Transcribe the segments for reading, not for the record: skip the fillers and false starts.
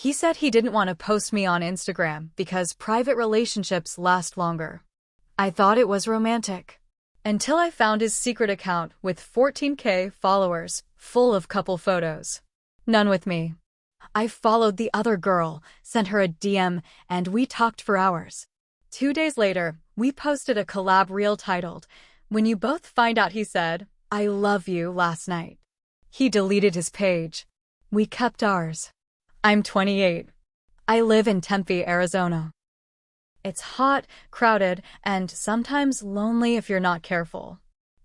He said he didn't want to post me on Instagram because private relationships last longer. I thought it was romantic. Until I found his secret account with 14K followers, full of couple photos. None with me. I followed the other girl, sent her a DM, and we talked for hours. 2 days later, we posted a collab reel titled, "When You Both Find Out He Said, I Love You Last Night." He deleted his page. We kept ours. I'm 28. I live in Tempe, Arizona. It's hot, crowded, and sometimes lonely if you're not careful.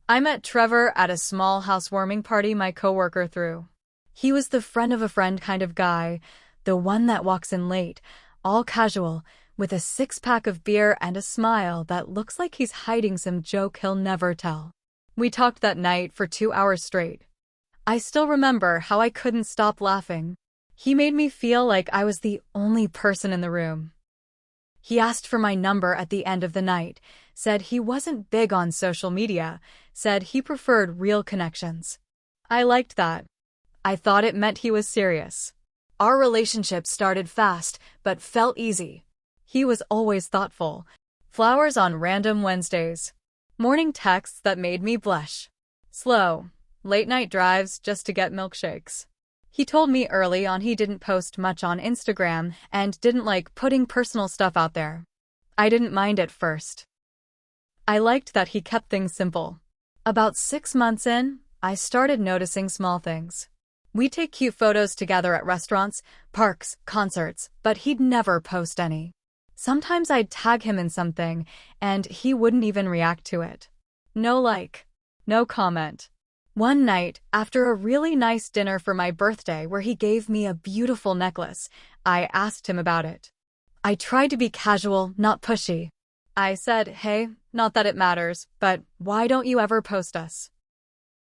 I met Trevor at a small housewarming party my coworker threw. He was the friend of a friend kind of guy, the one that walks in late, all casual, with a six-pack of beer and a smile that looks like he's hiding some joke he'll never tell. We talked that night for 2 hours straight. I still remember how I couldn't stop laughing. He made me feel like I was the only person in the room. He asked for my number at the end of the night, said he wasn't big on social media, said he preferred real connections. I liked that. I thought it meant he was serious. Our relationship started fast, but felt easy. He was always thoughtful. Flowers on random Wednesdays. Morning texts that made me blush. Slow, late-night drives just to get milkshakes. He told me early on he didn't post much on Instagram and didn't like putting personal stuff out there. I didn't mind at first. I liked that he kept things simple. About 6 months in, I started noticing small things. We'd take cute photos together at restaurants, parks, concerts, but he'd never post any. Sometimes I'd tag him in something, and he wouldn't even react to it. No like. No comment. One night, after a really nice dinner for my birthday where he gave me a beautiful necklace, I asked him about it. I tried to be casual, not pushy. I said, "Hey, not that it matters, but why don't you ever post us?"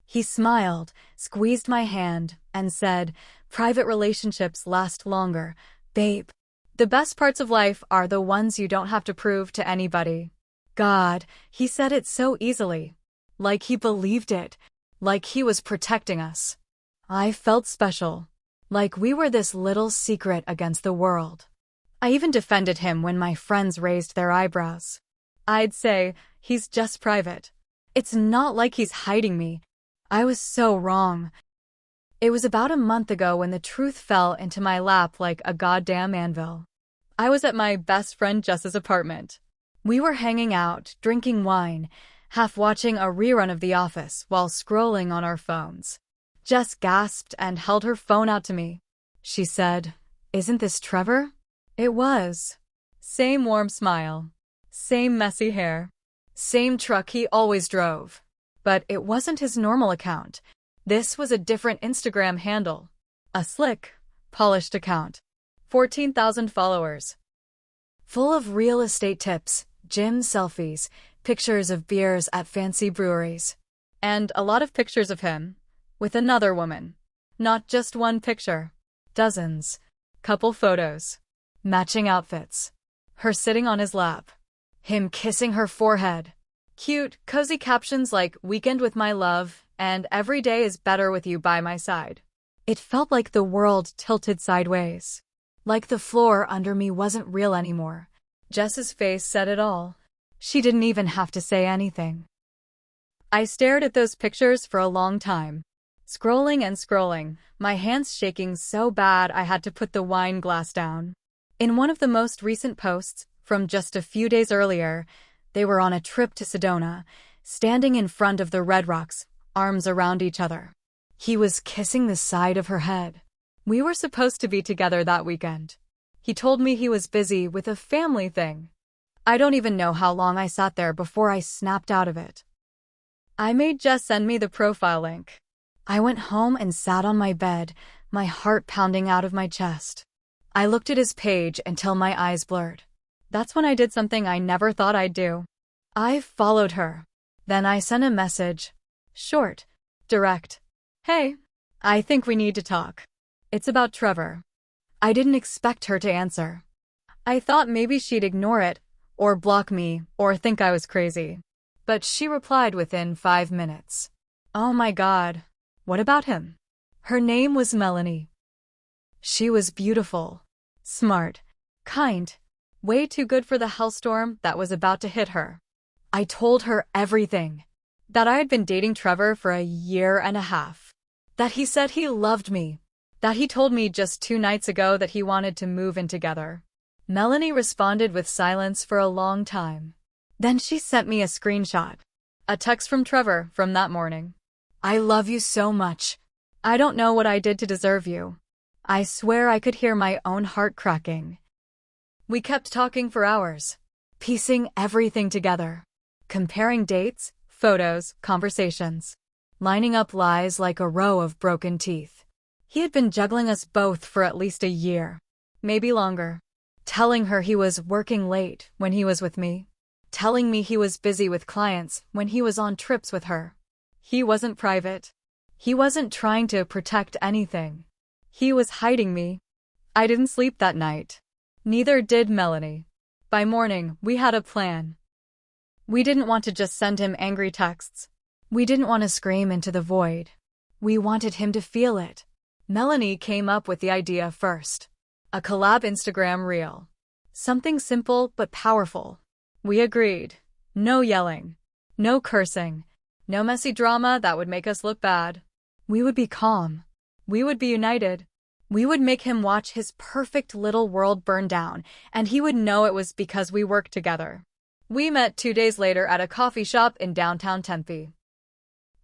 He smiled, squeezed my hand, and said, "Private relationships last longer, babe. The best parts of life are the ones you don't have to prove to anybody." God, he said it so easily. Like he believed it. Like he was protecting us. I felt special. Like we were this little secret against the world. I even defended him when my friends raised their eyebrows. I'd say, he's just private. It's not like he's hiding me. I was so wrong. It was about a month ago when the truth fell into my lap like a goddamn anvil. I was at my best friend Jess's apartment. We were hanging out, drinking wine, half watching a rerun of The Office while scrolling on our phones. Jess gasped and held her phone out to me. She said, "Isn't this Trevor?" It was. Same warm smile. Same messy hair. Same truck he always drove. But it wasn't his normal account. This was a different Instagram handle. A slick, polished account. 14,000 followers. Full of real estate tips, gym selfies, pictures of beers at fancy breweries. And a lot of pictures of him. With another woman. Not just one picture. Dozens. Couple photos. Matching outfits. Her sitting on his lap. Him kissing her forehead. Cute, cozy captions like "Weekend with my love" and "Every day is better with you by my side." It felt like the world tilted sideways. Like the floor under me wasn't real anymore. Jess's face said it all. She didn't even have to say anything. I stared at those pictures for a long time. Scrolling and scrolling, my hands shaking so bad I had to put the wine glass down. In one of the most recent posts, from just a few days earlier, they were on a trip to Sedona, standing in front of the Red Rocks, arms around each other. He was kissing the side of her head. We were supposed to be together that weekend. He told me he was busy with a family thing. I don't even know how long I sat there before I snapped out of it. I made Jess send me the profile link. I went home and sat on my bed, my heart pounding out of my chest. I looked at his page until my eyes blurred. That's when I did something I never thought I'd do. I followed her. Then I sent a message. Short. Direct. "Hey. I think we need to talk. It's about Trevor." I didn't expect her to answer. I thought maybe she'd ignore it, or block me, or think I was crazy. But she replied within 5 minutes. Oh my God. What about him? Her name was Melanie. She was beautiful. smart, kind, way too good for the hellstorm that was about to hit her. I told her everything. That I had been dating Trevor for a year and a half. That he said he loved me. That he told me just 2 nights ago that he wanted to move in together. Melanie responded with silence for a long time. Then she sent me a screenshot. A text from Trevor from that morning. I love you so much. I don't know what I did to deserve you. I swear I could hear my own heart cracking. We kept talking for hours, piecing everything together, comparing dates, photos, conversations, lining up lies like a row of broken teeth. He had been juggling us both for at least a year, maybe longer, telling her he was working late when he was with me, telling me he was busy with clients when he was on trips with her. He wasn't private. He wasn't trying to protect anything. He was hiding me. I didn't sleep that night. Neither did Melanie. By morning, we had a plan. We didn't want to just send him angry texts. We didn't want to scream into the void. We wanted him to feel it. Melanie came up with the idea first. A collab Instagram reel. Something simple but powerful. We agreed. No yelling. No cursing. No messy drama that would make us look bad. We would be calm. We would be united. We would make him watch his perfect little world burn down, and he would know it was because we worked together. We met 2 days later at a coffee shop in downtown Tempe.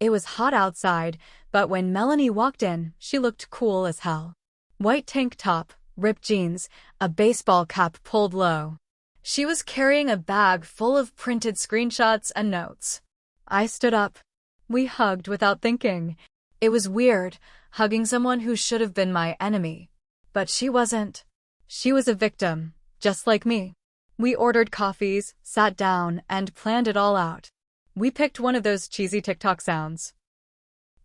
It was hot outside, but when Melanie walked in, she looked cool as hell. White tank top, ripped jeans, a baseball cap pulled low. She was carrying a bag full of printed screenshots and notes. I stood up. We hugged without thinking. It was weird, hugging someone who should have been my enemy. But she wasn't. She was a victim, just like me. We ordered coffees, sat down, and planned it all out. We picked one of those cheesy TikTok sounds.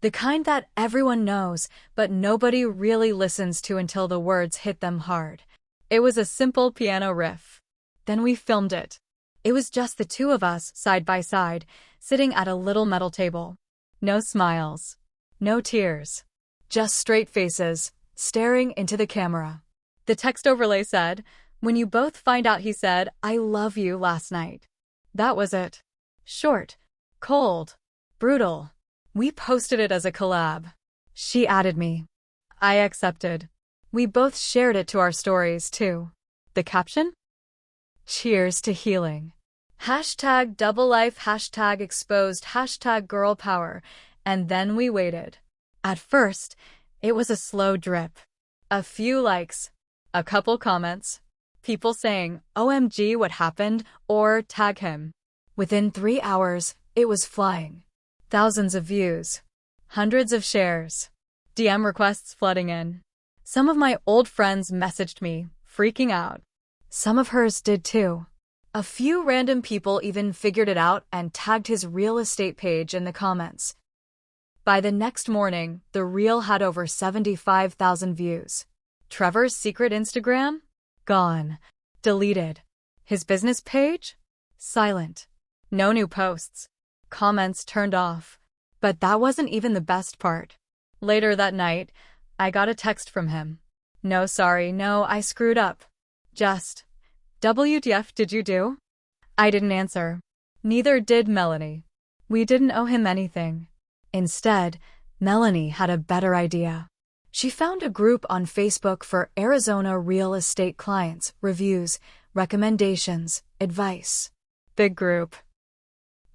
The kind that everyone knows, but nobody really listens to until the words hit them hard. It was a simple piano riff. Then we filmed it. It was just the 2 of us, side by side, sitting at a little metal table. No smiles. No tears. Just straight faces, staring into the camera. The text overlay said, "When you both find out he said, 'I love you' last night." That was it. Short, cold, brutal. We posted it as a collab. She added me. I accepted. We both shared it to our stories, too. The caption? Cheers to healing. #double-life, #exposed, #girl power. And then we waited. At first, it was a slow drip. A few likes. A couple comments. People saying, "OMG, what happened?" or "tag him." Within 3 hours, it was flying. Thousands of views. Hundreds of shares. DM requests flooding in. Some of my old friends messaged me, freaking out. Some of hers did too. A few random people even figured it out and tagged his real estate page in the comments. By the next morning, the reel had over 75,000 views. Trevor's secret Instagram? Gone. Deleted. His business page? Silent. No new posts. Comments turned off. But that wasn't even the best part. Later that night, I got a text from him. "No, sorry, no, I screwed up. Just, WTF did you do?" I didn't answer. Neither did Melanie. We didn't owe him anything. Instead, Melanie had a better idea. She found a group on Facebook for Arizona real estate clients, reviews, recommendations, advice. Big group.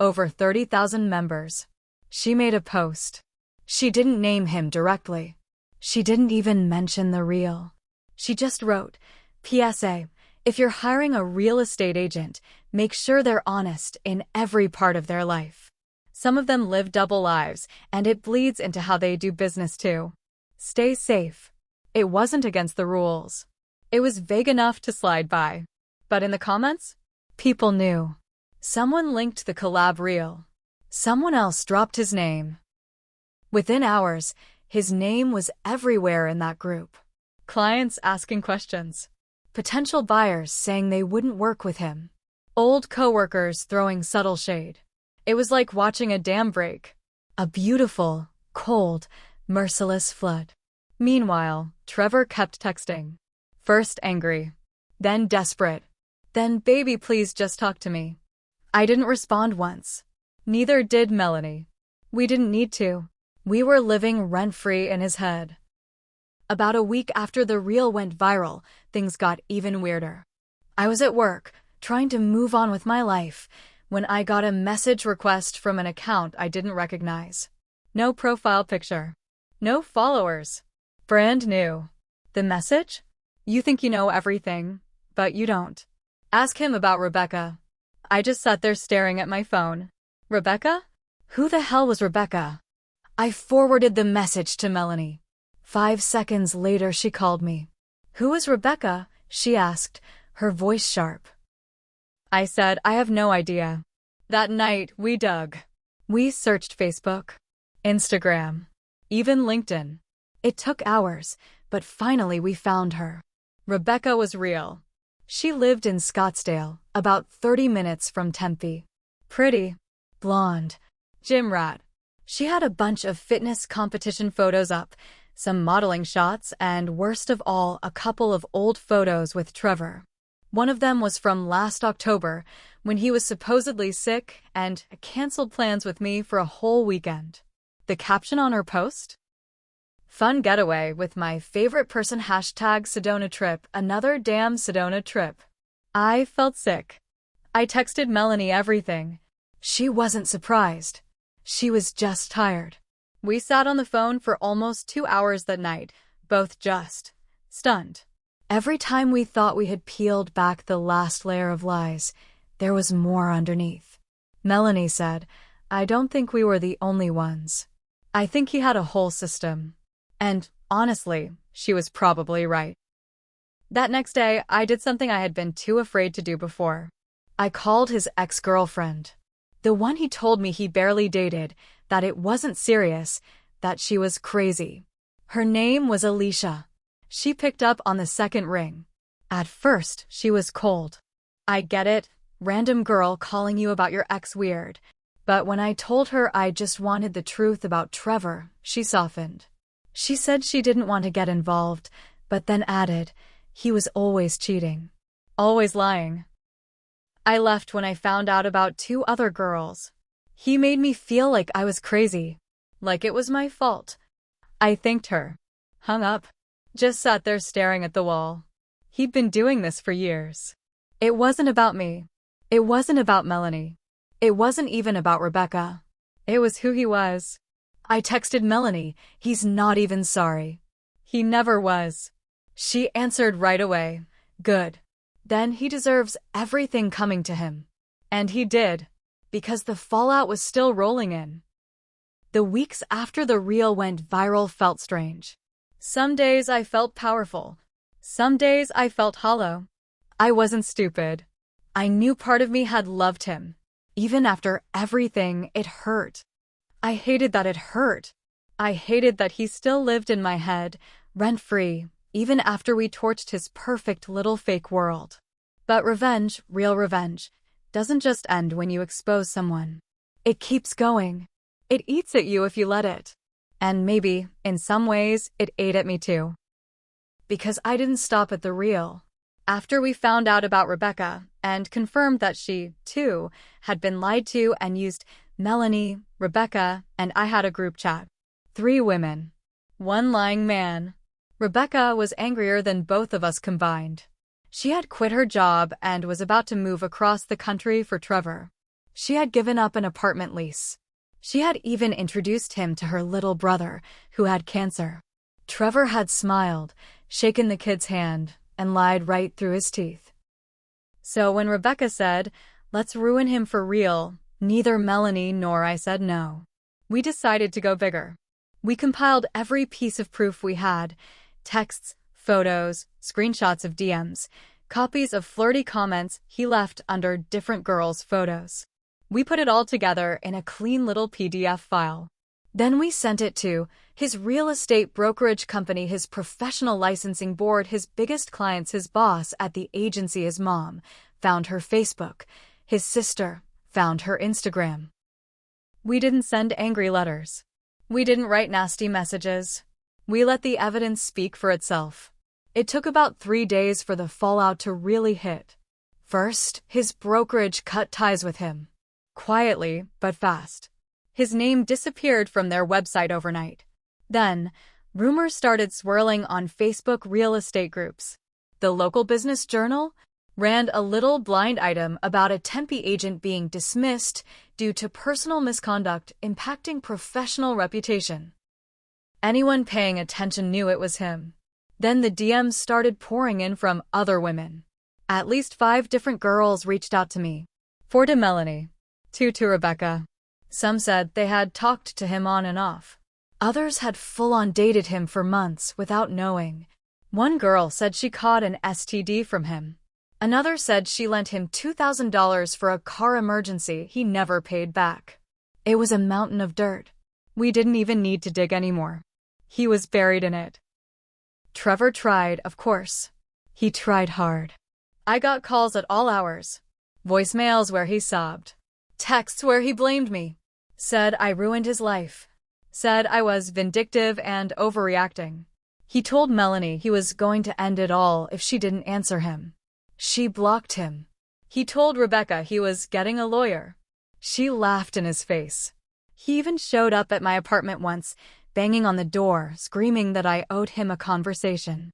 Over 30,000 members. She made a post. She didn't name him directly. She didn't even mention the reel. She just wrote, "PSA, if you're hiring a real estate agent, make sure they're honest in every part of their life. Some of them live double lives, and it bleeds into how they do business too. Stay safe." It wasn't against the rules. It was vague enough to slide by. But in the comments, people knew. Someone linked the collab reel. Someone else dropped his name. Within hours, his name was everywhere in that group. Clients asking questions. Potential buyers saying they wouldn't work with him. Old coworkers throwing subtle shade. It was like watching a dam break. A beautiful, cold, merciless flood. Meanwhile, Trevor kept texting. First angry, then desperate, then baby please just talk to me. I didn't respond once. Neither did Melanie. We didn't need to. We were living rent-free in his head. About a week after the reel went viral, things got even weirder. I was at work, trying to move on with my life, when I got a message request from an account I didn't recognize. No profile picture. No followers. Brand new. The message? You think you know everything, but you don't. Ask him about Rebecca. I just sat there staring at my phone. Rebecca? Who the hell was Rebecca? I forwarded the message to Melanie. 5 seconds later she called me. Who is Rebecca? She asked, her voice sharp. I said, I have no idea. That night, we dug. We searched Facebook, Instagram, even LinkedIn. It took hours, but finally we found her. Rebecca was real. She lived in Scottsdale, about 30 minutes from Tempe. Pretty, blonde, gym rat. She had a bunch of fitness competition photos up, some modeling shots, and worst of all, a couple of old photos with Trevor. One of them was from last October, when he was supposedly sick and canceled plans with me for a whole weekend. The caption on her post? Fun getaway with my favorite person # Sedona trip, another damn Sedona trip. I felt sick. I texted Melanie everything. She wasn't surprised. She was just tired. We sat on the phone for almost 2 hours that night, both just stunned. Every time we thought we had peeled back the last layer of lies, there was more underneath. Melanie said, I don't think we were the only ones. I think he had a whole system. And, honestly, she was probably right. That next day, I did something I had been too afraid to do before. I called his ex-girlfriend. The one he told me he barely dated, that it wasn't serious, that she was crazy. Her name was Alicia. She picked up on the second ring. At first, she was cold. I get it, random girl calling you about your ex weird. But when I told her I just wanted the truth about Trevor, she softened. She said she didn't want to get involved, but then added, he was always cheating. Always lying. I left when I found out about 2 other girls. He made me feel like I was crazy. Like it was my fault. I thanked her. Hung up. Just sat there staring at the wall. He'd been doing this for years. It wasn't about me. It wasn't about Melanie. It wasn't even about Rebecca. It was who he was. I texted Melanie, he's not even sorry. He never was. She answered right away, good. Then he deserves everything coming to him. And he did, because the fallout was still rolling in. The weeks after the reel went viral felt strange. Some days I felt powerful. Some days I felt hollow. I wasn't stupid. I knew part of me had loved him. Even after everything, it hurt. I hated that it hurt. I hated that he still lived in my head, rent-free, even after we torched his perfect little fake world. But revenge, real revenge, doesn't just end when you expose someone. It keeps going. It eats at you if you let it. And maybe, in some ways, it ate at me too. Because I didn't stop at the reel. After we found out about Rebecca, and confirmed that she, too, had been lied to and used, Melanie, Rebecca, and I had a group chat. 3 women. 1 lying man. Rebecca was angrier than both of us combined. She had quit her job and was about to move across the country for Trevor. She had given up an apartment lease. She had even introduced him to her little brother, who had cancer. Trevor had smiled, shaken the kid's hand, and lied right through his teeth. So when Rebecca said, let's ruin him for real, neither Melanie nor I said no. We decided to go bigger. We compiled every piece of proof we had, texts, photos, screenshots of DMs, copies of flirty comments he left under different girls' photos. We put it all together in a clean little PDF file. Then we sent it to his real estate brokerage company, his professional licensing board, his biggest clients, his boss at the agency, his mom, found her Facebook, his sister, found her Instagram. We didn't send angry letters. We didn't write nasty messages. We let the evidence speak for itself. It took about 3 days for the fallout to really hit. First, his brokerage cut ties with him. Quietly, but fast. His name disappeared from their website overnight. Then, rumors started swirling on Facebook real estate groups. The local business journal ran a little blind item about a Tempe agent being dismissed due to personal misconduct impacting professional reputation. Anyone paying attention knew it was him. Then the DMs started pouring in from other women. At least 5 different girls reached out to me. 4 to Melanie. 2 to Rebecca. Some said they had talked to him on and off. Others had full-on dated him for months without knowing. One girl said she caught an STD from him. Another said she lent him $2,000 for a car emergency he never paid back. It was a mountain of dirt. We didn't even need to dig anymore. He was buried in it. Trevor tried, of course. He tried hard. I got calls at all hours. Voicemails where he sobbed. Texts where he blamed me. Said I ruined his life. Said I was vindictive and overreacting. He told Melanie he was going to end it all if she didn't answer him. She blocked him. He told Rebecca he was getting a lawyer. She laughed in his face. He even showed up at my apartment once, banging on the door, screaming that I owed him a conversation.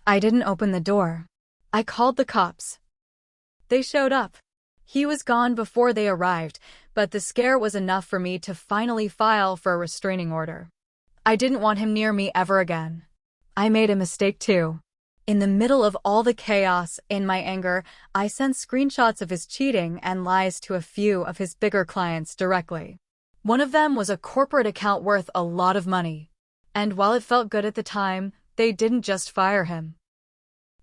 I didn't open the door. I called the cops. They showed up. He was gone before they arrived, but the scare was enough for me to finally file for a restraining order. I didn't want him near me ever again. I made a mistake too. In the middle of all the chaos, in my anger, I sent screenshots of his cheating and lies to a few of his bigger clients directly. One of them was a corporate account worth a lot of money. And while it felt good at the time, they didn't just fire him.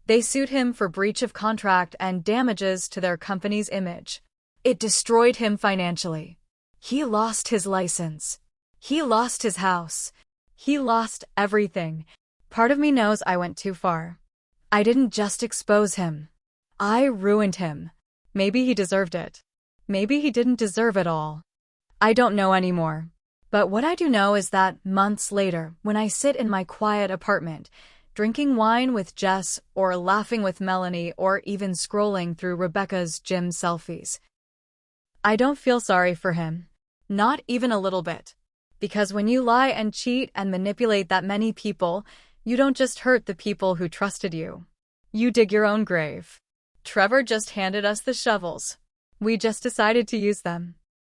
They sued him for breach of contract and damages to their company's image. It destroyed him financially. He lost his license. He lost his house. He lost everything. Part of me knows I went too far. I didn't just expose him. I ruined him. Maybe he deserved it. Maybe he didn't deserve it all. I don't know anymore. But what I do know is that months later, when I sit in my quiet apartment, drinking wine with Jess or laughing with Melanie or even scrolling through Rebecca's gym selfies, I don't feel sorry for him. Not even a little bit. Because when you lie and cheat and manipulate that many people, you don't just hurt the people who trusted you. You dig your own grave. Trevor just handed us the shovels. We just decided to use them.